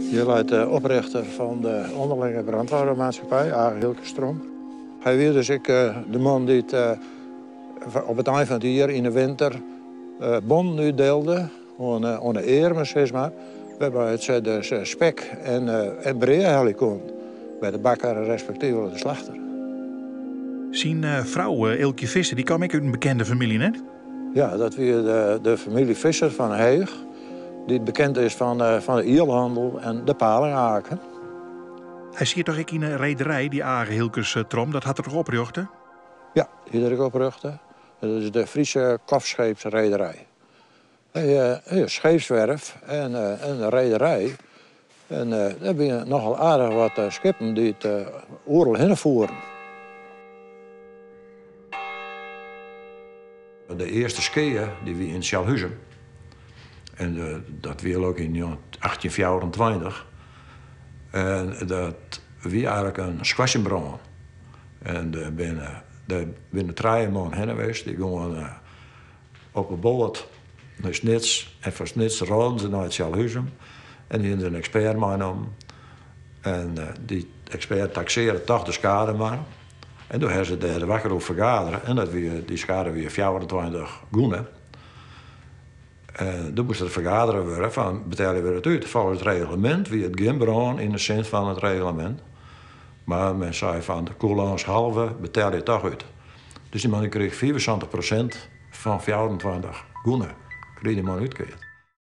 Je leidt de oprichter van de onderlinge brandweermaatschappij, A. Hilkestrom. Hij was dus de man die het, op het eind van het jaar in de winter bon nu deelde, aan de eer, zeg maar. Waarbij het ze dus spek en breien kon bij de bakker en respectievelijk de slachter. Zijn vrouw Ilkje Visser, die kwam ik uit een bekende familie, net? Ja, dat was de familie Visser van Heeg, die bekend is van de ierhandel en de palinghaken. Hij ziet toch ik in een rederij, die Agen Hilkestrom, dat had er toch oprichten? Ja, iedere oprichten. Dat is de Friese kofscheepsrederij. Scheepswerf en een rederij. En daar ben je nogal aardig wat schepen die het oorlog hinvoeren. De eerste skiën die wie in Sjaalhuizen. En dat weer ook in 1824. En dat wie eigenlijk een squashingbrand. En daar binnen 3 man heen geweest. Die gewoon op een boot naar Snits. En van Snits randen ze naar het Sjaalhuizen. En die hebben een expert meegenomen. En die expert taxeerde toch de schade maar. En toen hebben ze de wakker op vergaderen. En die schade weer 24 goenen. En toen moest het vergaderen worden van betalen we het uit. Volgens het reglement, wie het geen brand in de zin van het reglement. Maar men zei van de coulance halve betaal je toch uit. Dus die man kreeg 74% van 24 goenen. Kreeg die man uitgekeerd.